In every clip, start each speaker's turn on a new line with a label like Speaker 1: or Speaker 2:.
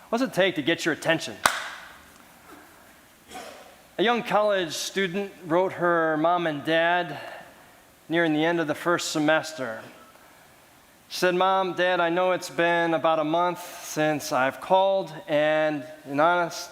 Speaker 1: What does it take to get your attention? A young college student wrote her mom and dad nearing the end of the first semester. She said, "Mom, Dad, I know it's been about a month since I've called, and in honest,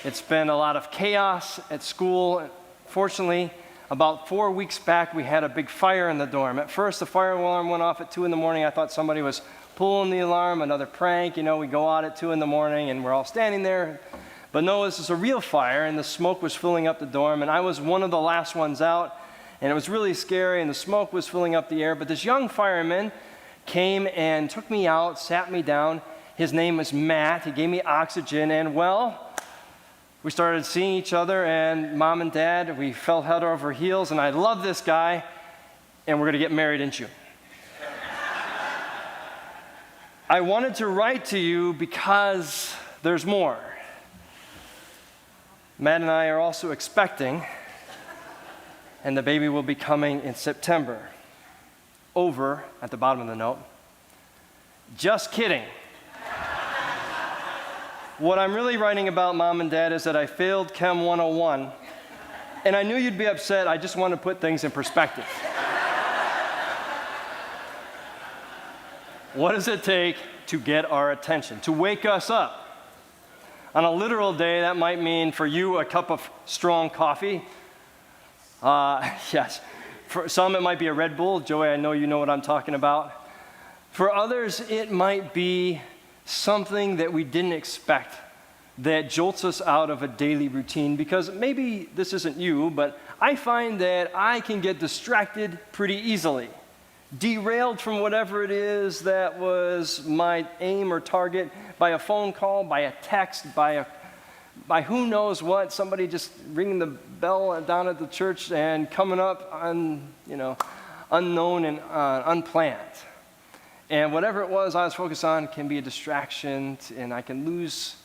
Speaker 1: it's been a lot of chaos at school. Fortunately, about 4 weeks back, we had a big fire in the dorm. At first, the fire alarm went off at 2 in the morning. I thought somebody was pulling the alarm, another prank. You know, we go out at 2 in the morning, and we're all standing there. But no, this is a real fire, and the smoke was filling up the dorm, and I was one of the last ones out, and it was really scary, and the smoke was filling up the air. But this young fireman came and took me out, sat me down. His name was Matt. He gave me oxygen, and well, we started seeing each other, and Mom and Dad, we fell head over heels, and I love this guy, and we're going to get married in June." I wanted to write to you because there's more. Matt and I are also expecting, and the baby will be coming in September. Over, at the bottom of the note, just kidding. What I'm really writing about, Mom and Dad, is that I failed Chem 101, and I knew you'd be upset. I just want to put things in perspective. What does it take to get our attention, to wake us up? On a literal day, that might mean for you a cup of strong coffee. Yes. For some, it might be a Red Bull. Joey, I know you know what I'm talking about. For others, it might be something that we didn't expect that jolts us out of a daily routine, because maybe this isn't you, but I find that I can get distracted pretty easily, derailed from whatever it is that was my aim or target by a phone call, by a text, by who knows what, somebody just ringing the bell down at the church and coming up unknown and unplanned. And whatever it was I was focused on can be a distraction, and I can lose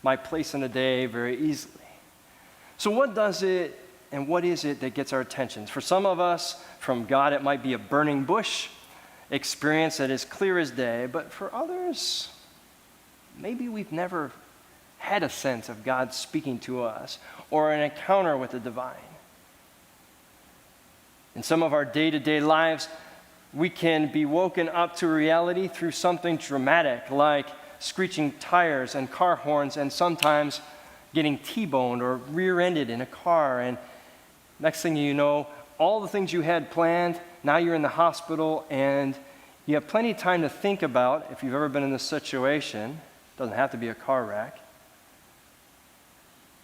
Speaker 1: my place in the day very easily. So what does it and what is it that gets our attention? For some of us, from God, it might be a burning bush experience that is clear as day, but for others, maybe we've never had a sense of God speaking to us or an encounter with the divine. In some of our day-to-day lives, we can be woken up to reality through something dramatic, like screeching tires and car horns, and sometimes getting T-boned or rear-ended in a car. And next thing you know, all the things you had planned, now you're in the hospital, and you have plenty of time to think about, if you've ever been in this situation, it doesn't have to be a car wreck,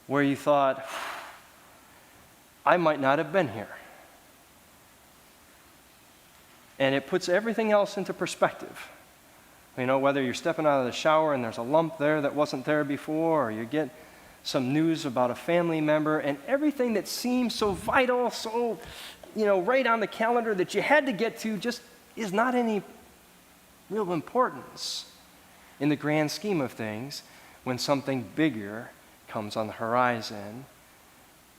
Speaker 1: where you thought, I might not have been here. And it puts everything else into perspective. You know, whether you're stepping out of the shower and there's a lump there that wasn't there before, or you get some news about a family member, and everything that seems so vital, so, right on the calendar that you had to get to just is not any real importance in the grand scheme of things when something bigger comes on the horizon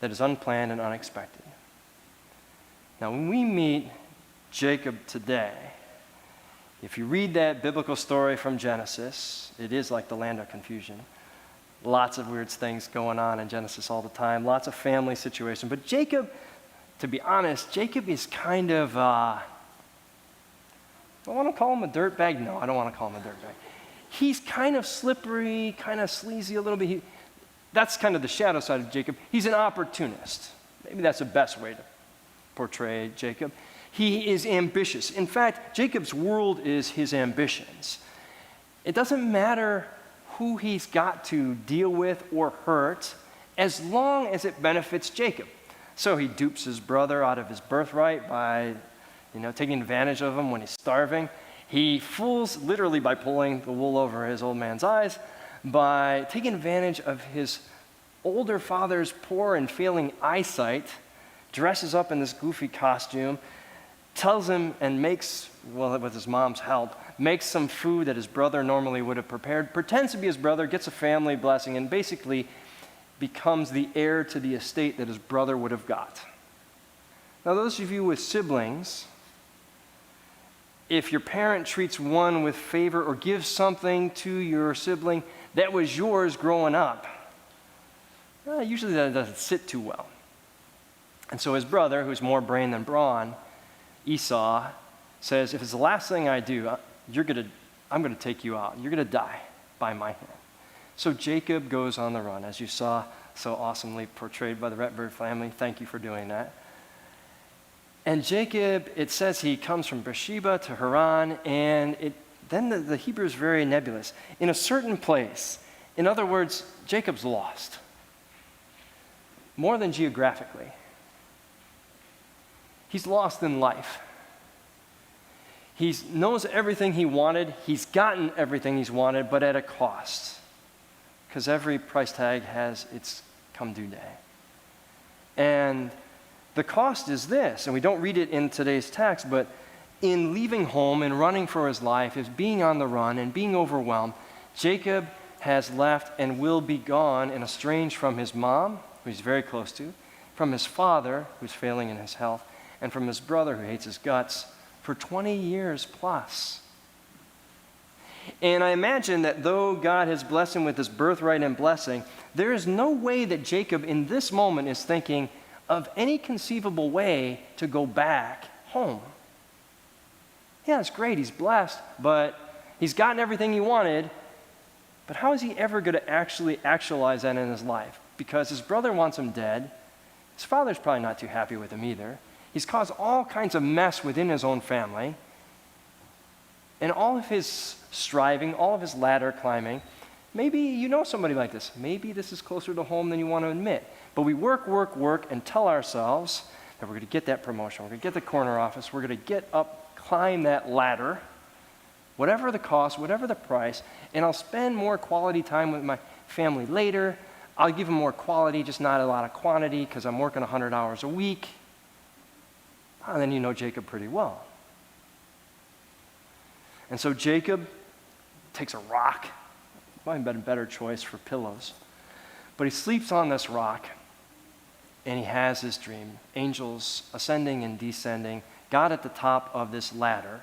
Speaker 1: that is unplanned and unexpected. Now, when we meet Jacob today, if you read that biblical story from Genesis, it is like the land of confusion. Lots of weird things going on in Genesis all the time, lots of family situations. But Jacob, to be honest, Jacob is kind of, I want to call him a dirtbag. No, I don't want to call him a dirtbag. He's kind of slippery, kind of sleazy a little bit. That's kind of the shadow side of Jacob. He's an opportunist. Maybe that's the best way to portray Jacob. He is ambitious. In fact, Jacob's world is his ambitions. It doesn't matter who he's got to deal with or hurt, as long as it benefits Jacob. So he dupes his brother out of his birthright by, taking advantage of him when he's starving. He fools literally by pulling the wool over his old man's eyes, by taking advantage of his older father's poor and failing eyesight, dresses up in this goofy costume, tells him and makes, with his mom's help, makes some food that his brother normally would have prepared, pretends to be his brother, gets a family blessing, and basically becomes the heir to the estate that his brother would have got. Now, those of you with siblings, if your parent treats one with favor or gives something to your sibling that was yours growing up. Usually that doesn't sit too well. And so his brother, who's more brain than brawn, Esau, says, if it's the last thing I do, I'm going to take you out. You're going to die by my hand. So Jacob goes on the run, as you saw so awesomely portrayed by the Retberg family. Thank you for doing that. And Jacob, it says he comes from Beersheba to Haran, and then the Hebrew is very nebulous. In a certain place. In other words, Jacob's lost. More than geographically. He's lost in life. He knows everything he wanted. He's gotten everything he's wanted, but at a cost. Because every price tag has its come due day. And the cost is this, and we don't read it in today's text, but in leaving home and running for his life, is being on the run and being overwhelmed, Jacob has left and will be gone and estranged from his mom, who he's very close to, from his father, who's failing in his health, and from his brother, who hates his guts, for 20 years plus. And I imagine that though God has blessed him with his birthright and blessing, there is no way that Jacob in this moment is thinking of any conceivable way to go back home. Yeah, it's great, he's blessed, but he's gotten everything he wanted, but how is he ever going to actually actualize that in his life? Because his brother wants him dead. His father's probably not too happy with him either. He's caused all kinds of mess within his own family. And all of his striving, all of his ladder climbing, maybe you know somebody like this. Maybe this is closer to home than you want to admit. But we work, and tell ourselves that we're going to get that promotion. We're going to get the corner office. We're going to get up, climb that ladder, whatever the cost, whatever the price, and I'll spend more quality time with my family later. I'll give them more quality, just not a lot of quantity because I'm working 100 hours a week. And then you know Jacob pretty well. And so Jacob takes a rock, might have been a better choice for pillows, but he sleeps on this rock and he has his dream. Angels ascending and descending, God at the top of this ladder.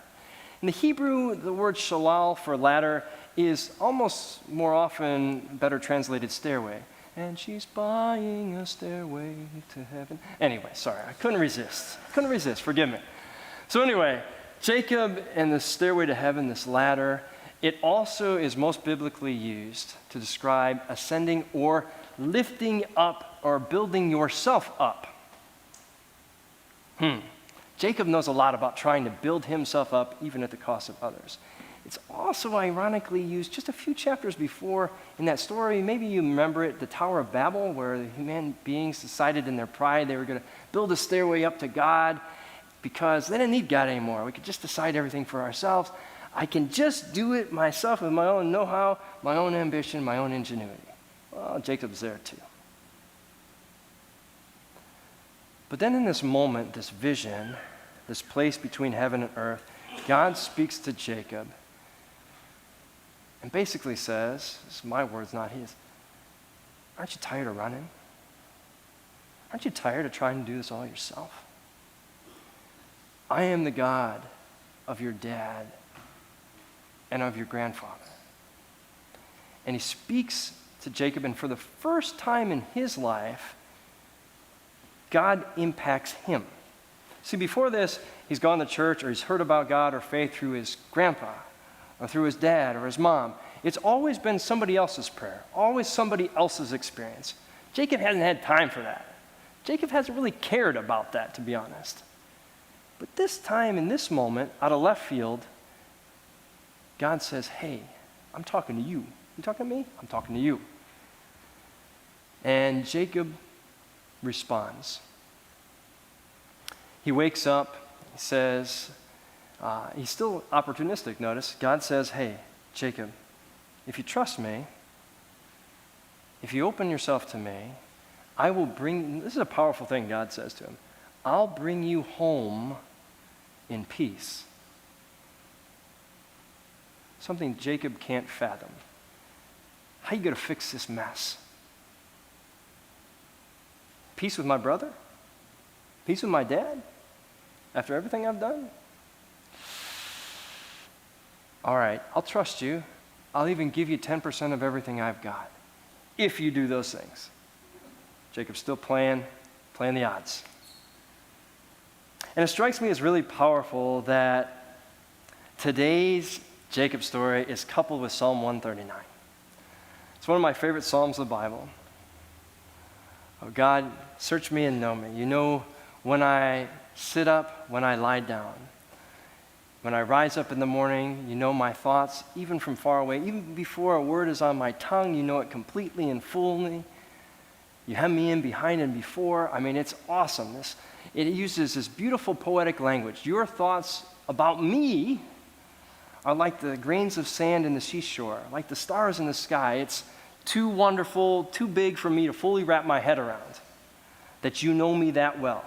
Speaker 1: In the Hebrew, the word shalal for ladder is almost more often better translated stairway. And she's buying a stairway to heaven. Anyway, sorry, I couldn't resist. Forgive me. So anyway, Jacob and the stairway to heaven, this ladder, it also is most biblically used to describe ascending or lifting up or building yourself up. Jacob knows a lot about trying to build himself up even at the cost of others. It's also ironically used just a few chapters before in that story. Maybe you remember it, the Tower of Babel, where the human beings decided in their pride they were going to build a stairway up to God because they didn't need God anymore. We could just decide everything for ourselves. I can just do it myself with my own know-how, my own ambition, my own ingenuity. Well, Jacob's there too. But then in this moment, this vision, this place between heaven and earth, God speaks to Jacob and basically says, this is my words, not his, aren't you tired of running? Aren't you tired of trying to do this all yourself? I am the God of your dad and of your grandfather. And he speaks to Jacob, and for the first time in his life, God impacts him. See, before this, he's gone to church or he's heard about God or faith through his grandpa or through his dad or his mom. It's always been somebody else's prayer, always somebody else's experience. Jacob hasn't had time for that. Jacob hasn't really cared about that, to be honest. But this time, in this moment, out of left field, God says, hey, I'm talking to you. You talking to me? I'm talking to you. And Jacob responds. He wakes up, he says, he's still opportunistic, notice. God says, hey, Jacob, if you trust me, if you open yourself to me, I will bring, this is a powerful thing God says to him, I'll bring you home in peace. Something Jacob can't fathom. How are you going to fix this mess? Peace with my brother? Peace with my dad? After everything I've done? All right, I'll trust you. I'll even give you 10% of everything I've got if you do those things. Jacob's still playing the odds. And it strikes me as really powerful that today's Jacob story is coupled with Psalm 139. It's one of my favorite Psalms of the Bible. Oh God, search me and know me. You know when I sit up, when I lie down. When I rise up in the morning, you know my thoughts, even from far away. Even before a word is on my tongue, you know it completely and fully. You hem me in behind and before. I mean, it's awesome. It uses this beautiful poetic language. Your thoughts about me are like the grains of sand in the seashore, like the stars in the sky. It's too wonderful, too big for me to fully wrap my head around, that you know me that well.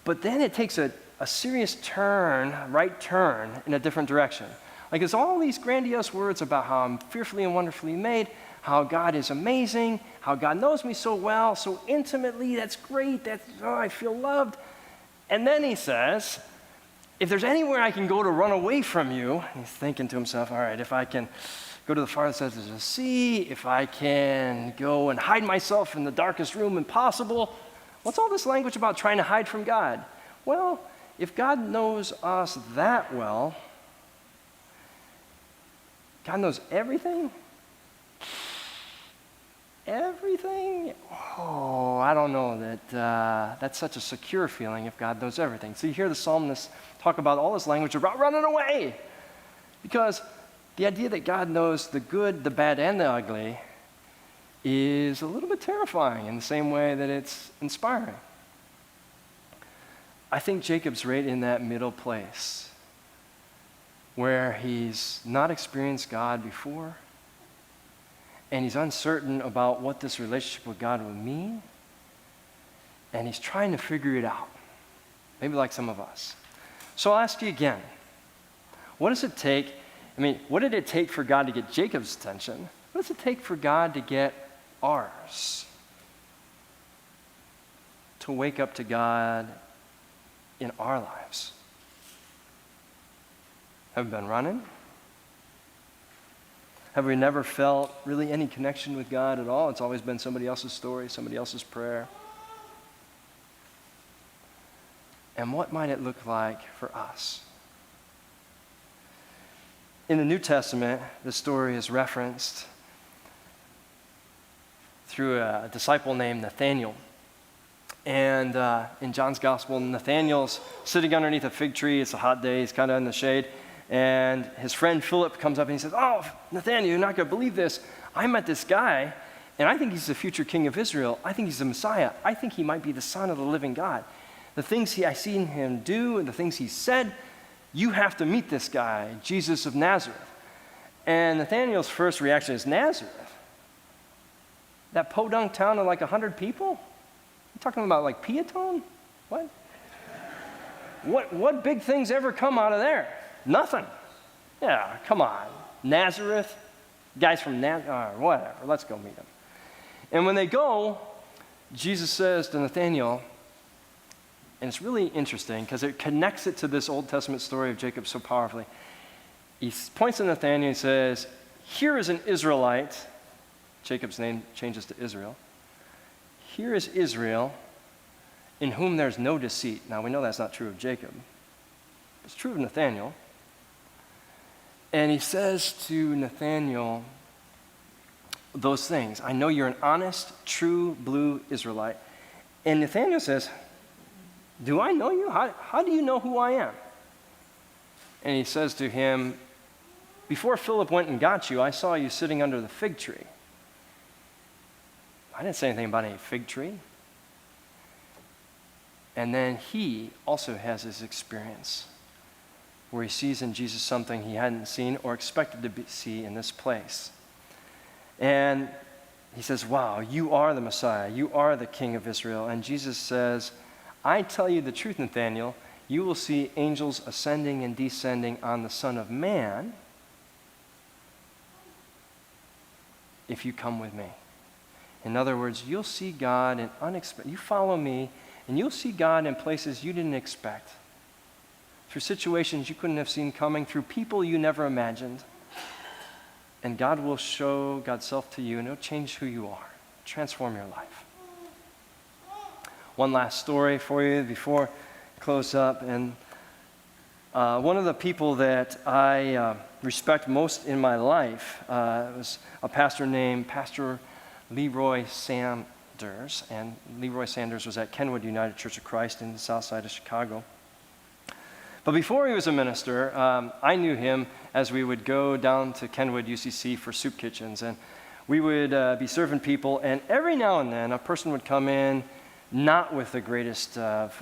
Speaker 1: But then it takes a serious turn, right turn, in a different direction. Like there's all these grandiose words about how I'm fearfully and wonderfully made, how God is amazing, how God knows me so well, so intimately, that's great, I feel loved. And then he says, if there's anywhere I can go to run away from you, he's thinking to himself, all right, if I can go to the farthest edge of the sea, if I can go and hide myself in the darkest room impossible, what's all this language about trying to hide from God? Well, if God knows us that well, God knows everything? Everything? Oh, I don't know that that's such a secure feeling if God knows everything. So you hear the psalmist talk about all this language about running away. Because the idea that God knows the good, the bad, and the ugly is a little bit terrifying in the same way that it's inspiring. I think Jacob's right in that middle place where he's not experienced God before, and he's uncertain about what this relationship with God will mean, and he's trying to figure it out, maybe like some of us. So I'll ask you again, what does it take? What did it take for God to get Jacob's attention? What does it take for God to get ours? To wake up to God in our lives. Have we been running? Have we never felt really any connection with God at all? It's always been somebody else's story, somebody else's prayer. And what might it look like for us? In the New Testament, the story is referenced through a disciple named Nathanael. And in John's Gospel, Nathanael's sitting underneath a fig tree. It's a hot day. He's kind of in the shade. And his friend Philip comes up and he says, "Oh, Nathanael, you're not going to believe this. I met this guy, and I think he's the future king of Israel. I think he's the Messiah. I think he might be the Son of the living God. The things I've seen him do and the things he said, you have to meet this guy, Jesus of Nazareth." And Nathanael's first reaction is, Nazareth? That podunk town of like 100 people? You talking about like Piatone? What? What big things ever come out of there? Nothing. Yeah, come on. Nazareth? Guys from Nazareth, whatever. Let's go meet him. And when they go, Jesus says to Nathanael, and it's really interesting because it connects it to this Old Testament story of Jacob so powerfully. He points to Nathanael and says, "Here is an Israelite." Jacob's name changes to Israel. "Here is Israel, in whom there's no deceit." Now, we know that's not true of Jacob. It's true of Nathanael. And he says to Nathanael those things. "I know you're an honest, true, blue Israelite." And Nathanael says, "Do I know you? How do you know who I am?" And he says to him, "Before Philip went and got you, I saw you sitting under the fig tree." I didn't say anything about any fig tree. And then he also has this experience where he sees in Jesus something he hadn't seen or expected to see in this place. And he says, "Wow, you are the Messiah. You are the King of Israel." And Jesus says, "I tell you the truth, Nathanael, you will see angels ascending and descending on the Son of Man if you come with me." In other words, you'll see God in unexpected. You follow me, and you'll see God in places you didn't expect, through situations you couldn't have seen coming, through people you never imagined. And God will show God's self to you, and it'll change who you are, transform your life. One last story for you before I close up. And one of the people that I respect most in my life was a pastor named Pastor Leroy Sanders. And Leroy Sanders was at Kenwood United Church of Christ in the south side of Chicago. But before he was a minister, I knew him as we would go down to Kenwood UCC for soup kitchens. And we would be serving people, and every now and then a person would come in, not with the greatest of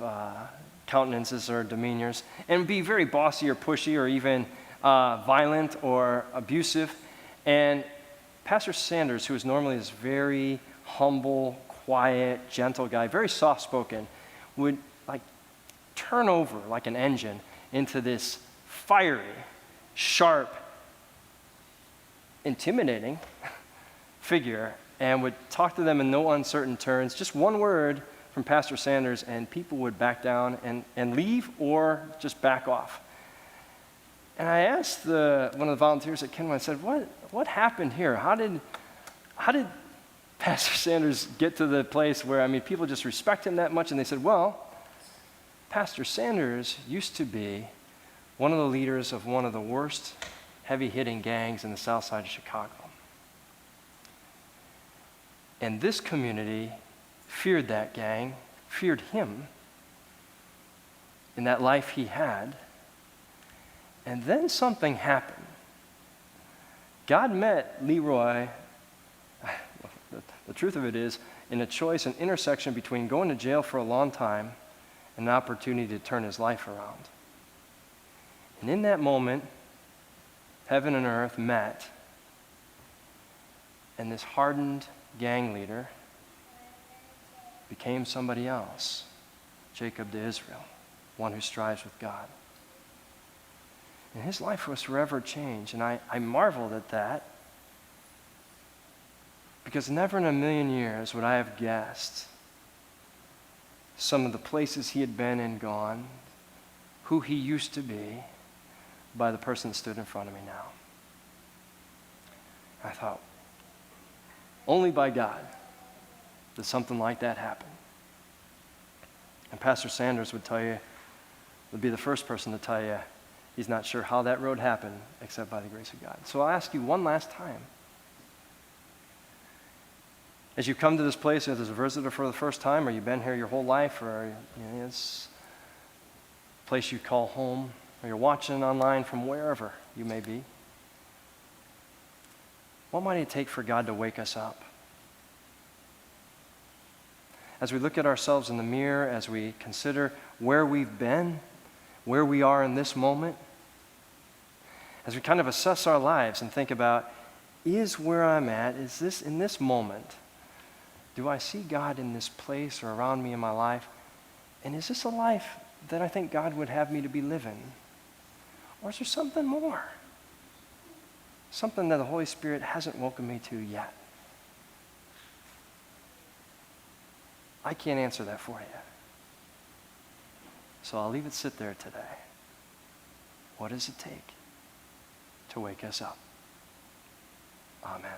Speaker 1: countenances or demeanors, and be very bossy or pushy or even violent or abusive. And Pastor Sanders, who is normally this very humble, quiet, gentle guy, very soft-spoken, would like turn over like an engine into this fiery, sharp, intimidating figure, and would talk to them in no uncertain terms. Just one word from Pastor Sanders, and people would back down and leave or just back off. And I asked one of the volunteers at Kenwood, I said, what happened here? How did Pastor Sanders get to the place where, people just respect him that much? And they said, well, Pastor Sanders used to be one of the leaders of one of the worst heavy-hitting gangs in the south side of Chicago. And this community feared that gang, feared him in that life he had. And then something happened. God met Leroy, the truth of it is, in a choice, an intersection between going to jail for a long time and an opportunity to turn his life around. And in that moment, heaven and earth met, and this hardened gang leader became somebody else, Jacob to Israel, one who strives with God. And his life was forever changed, and I marveled at that, because never in a million years would I have guessed some of the places he had been and gone, who he used to be, by the person that stood in front of me now. I thought, only by God did something like that happen. And Pastor Sanders would be the first person to tell you, he's not sure how that road happened except by the grace of God. So I'll ask you one last time. As you come to this place as a visitor for the first time, or you've been here your whole life, or it's a place you call home, or you're watching online from wherever you may be, what might it take for God to wake us up? As we look at ourselves in the mirror, as we consider where we've been, where we are in this moment, as we kind of assess our lives and think about, is where I'm at, is this in this moment, do I see God in this place or around me in my life? And is this a life that I think God would have me to be living? Or is there something more? Something that the Holy Spirit hasn't welcomed me to yet? I can't answer that for you. So I'll leave it sit there today. What does it take to wake us up? Amen.